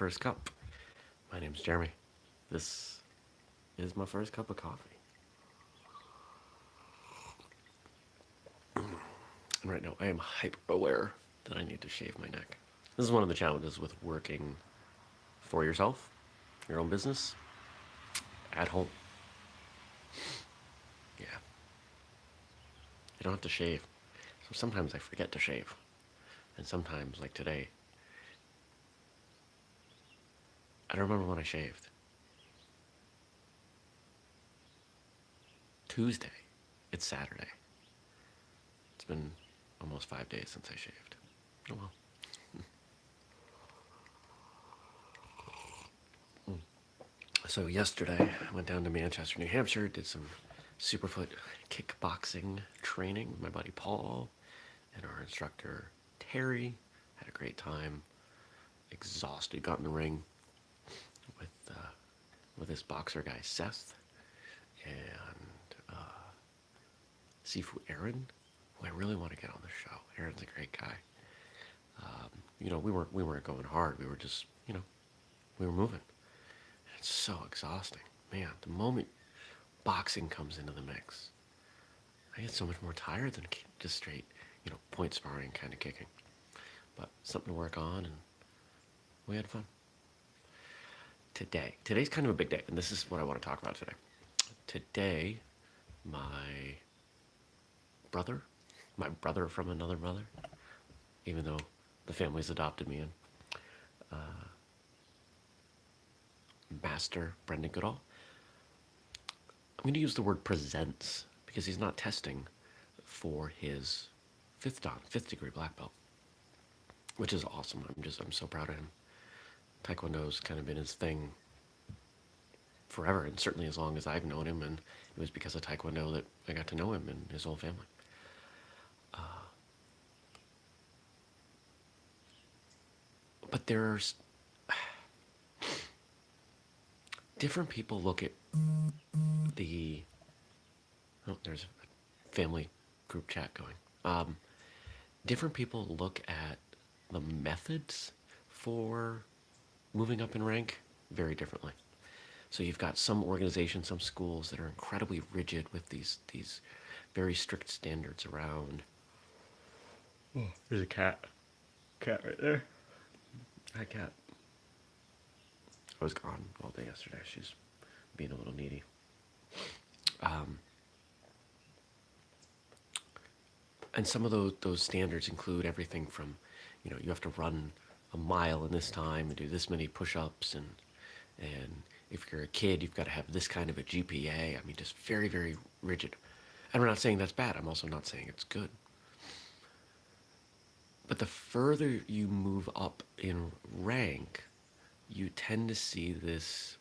first cup. My name's Jeremy. This is my first cup of coffee. And right now I am hyper aware that I need to shave my neck. This is one of the challenges with working for yourself, your own business, at home. Yeah. You don't have to shave. So sometimes I forget to shave. And sometimes, like today, I don't remember when I shaved. Tuesday. It's Saturday. It's been almost 5 days since I shaved. Oh well. So yesterday, I went down to Manchester, New Hampshire, did some Superfoot kickboxing training with my buddy Paul and our instructor Terry. Had a great time. Exhausted. Got in the ring with this boxer guy Seth and Sifu Aaron, who I really want to get on the show. Aaron's a great guy. We weren't going hard. We were just we were moving. It's so exhausting, man. The moment boxing comes into the mix, I get so much more tired than just straight, point sparring kind of kicking. But something to work on, and we had fun. Today's kind of a big day, and this is what I want to talk about today. Today, my brother from another mother, even though the family's adopted me in, Master Brendan Goodall. I'm going to use the word presents because he's not testing for his fifth degree black belt, which is awesome. I'm so proud of him. Taekwondo's kind of been his thing forever, and certainly as long as I've known him, and it was because of Taekwondo that I got to know him and his whole family. But there's different people look at there's a family group chat going. Different people look at the methods for moving up in rank very differently. So you've got some organizations, some schools that are incredibly rigid with these very strict standards around. Oh, there's a cat right there. Hi, cat. I was gone all day yesterday. She's being a little needy. And some of those standards include everything from, you have to run a mile in this time and do this many push-ups, and if you're a kid, you've got to have this kind of a GPA. I mean, just very, very rigid. And we're not saying that's bad. I'm also not saying it's good. But the further you move up in rank, you tend to see this.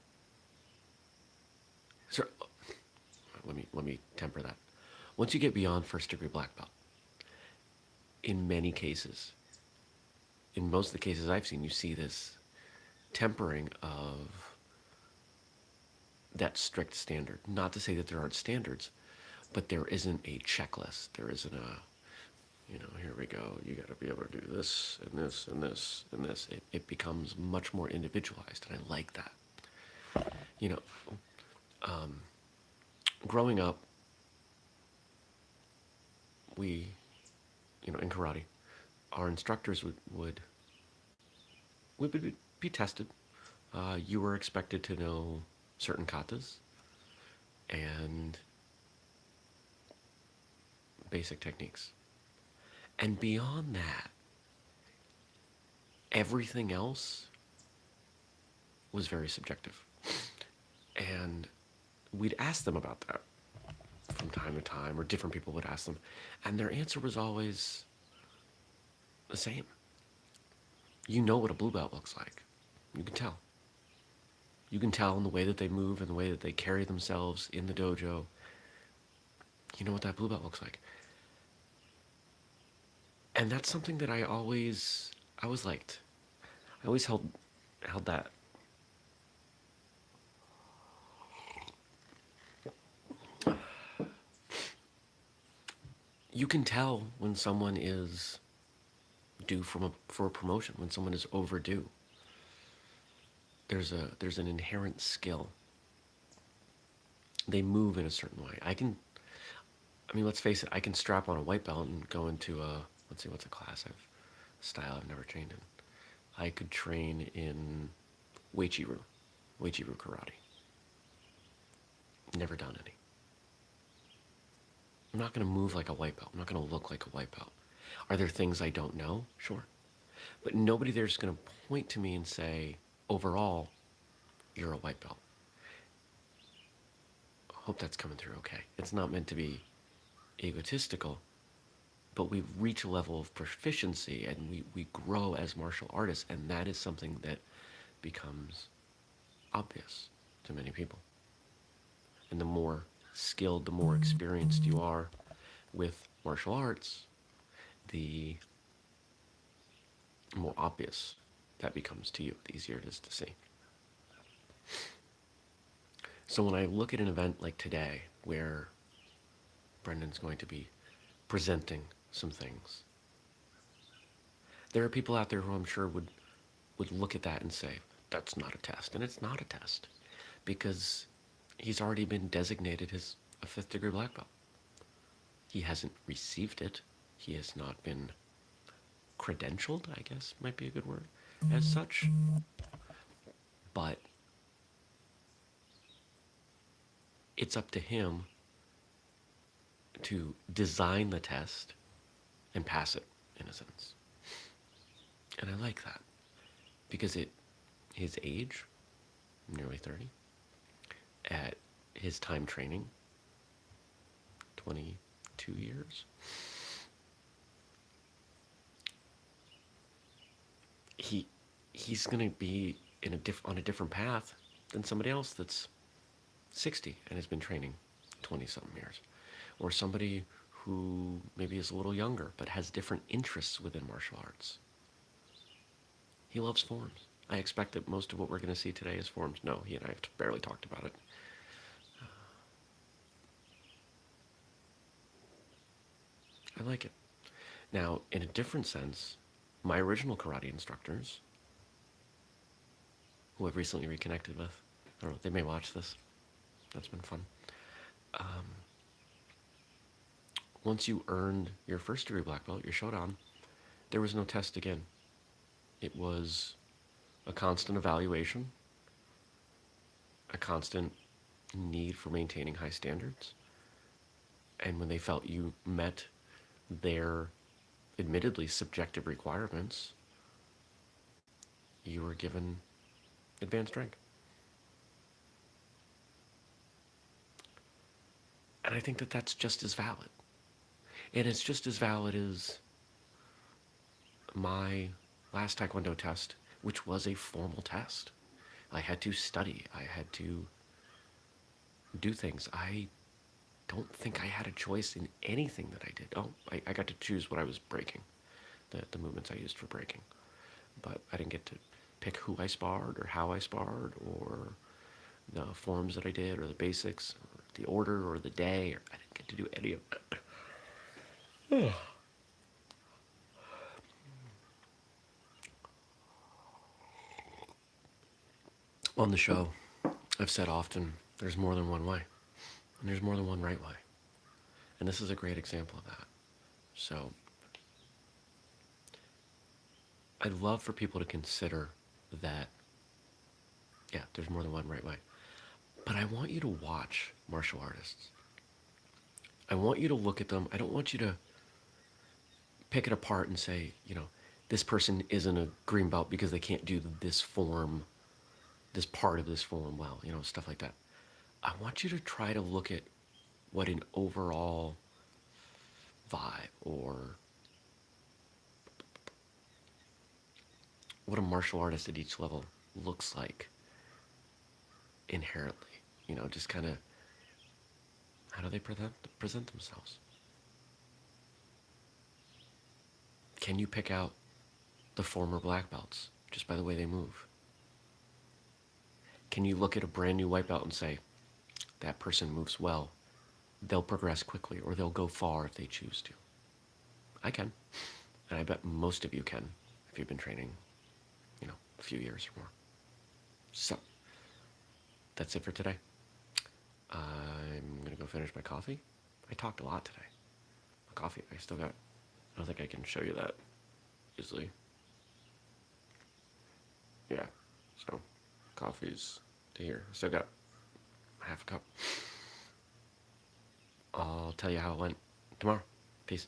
So, let me temper that. Once you get beyond first degree black belt, in many cases, in most of the cases I've seen, you see this tempering of that strict standard. Not to say that there aren't standards, but there isn't a checklist. There isn't a, here we go, you got to be able to do this and this and this and this. It becomes much more individualized, and I like that. Growing up, we, in karate, our instructors would be tested. You were expected to know certain katas and basic techniques. And beyond that, everything else was very subjective. And we'd ask them about that from time to time, or different people would ask them, and their answer was always the same. You know what a blue belt looks like. You can tell. You can tell in the way that they move and the way that they carry themselves in the dojo. You know what that blue belt looks like. And that's something that I always liked. I always held that. You can tell when someone is due for a promotion, when someone is overdue. there's an inherent skill. They move in a certain way. I mean, let's face it, I can strap on a white belt and go into a, let's see, what's a class style I've never trained in. I could train in Weijiru karate. Never done any. I'm not going to move like a white belt. I'm not going to look like a white belt. Are there things I don't know? Sure. But nobody there's going to point to me and say, overall, you're a white belt. Hope that's coming through okay. It's not meant to be egotistical, but we reach a level of proficiency and we grow as martial artists, and that is something that becomes obvious to many people. And the more skilled, the more experienced you are with martial arts, the more obvious that becomes to you, the easier it is to see. So when I look at an event like today, where Brendan's going to be presenting some things, there are people out there who I'm sure would look at that and say, that's not a test. And it's not a test, because he's already been designated as a 5th degree black belt. He hasn't received it. He has not been credentialed, I guess might be a good word, as such. But it's up to him to design the test and pass it, in a sense. And I like that, because his age, nearly 30, at his time training, 22 years, he's going to be on a different path than somebody else that's 60 and has been training 20-something years, or somebody who maybe is a little younger but has different interests within martial arts. He loves forms. I expect that most of what we're going to see today is forms. No, he and I have barely talked about it. I like it. Now, in a different sense, my original karate instructors, who I've recently reconnected with, I don't know, they may watch this. That's been fun. Once you earned your 1st degree black belt, your shodan, there was no test again. It was a constant evaluation, a constant need for maintaining high standards. And when they felt you met their admittedly subjective requirements, you were given advanced rank. And I think that that's just as valid. And it's just as valid as my last Taekwondo test, which was a formal test. I had to study. I had to do things. I don't think I had a choice in anything that I did. Oh, I got to choose what I was breaking, the movements I used for breaking. But I didn't get to pick who I sparred or how I sparred or the forms that I did or the basics or the order or the day. I didn't get to do any of that. On the show, I've said often, there's more than one way, and there's more than one right way. And this is a great example of that. So, I'd love for people to consider that, yeah, there's more than one right way. But I want you to watch martial artists. I want you to look at them. I don't want you to pick it apart and say, this person isn't a green belt because they can't do this form, this part of this form well, stuff like that. I want you to try to look at what an overall vibe or what a martial artist at each level looks like inherently. Just kind of, how do they present themselves? Can you pick out the former black belts just by the way they move? Can you look at a brand new white belt and say, that person moves well, they'll progress quickly, or they'll go far if they choose to? I can. And I bet most of you can if you've been training, a few years or more. So, that's it for today. I'm gonna go finish my coffee. I talked a lot today. My coffee, I still got, I don't think I can show you that easily. Yeah, so coffee's to here. I still got half a cup. I'll tell you how it went tomorrow. Peace.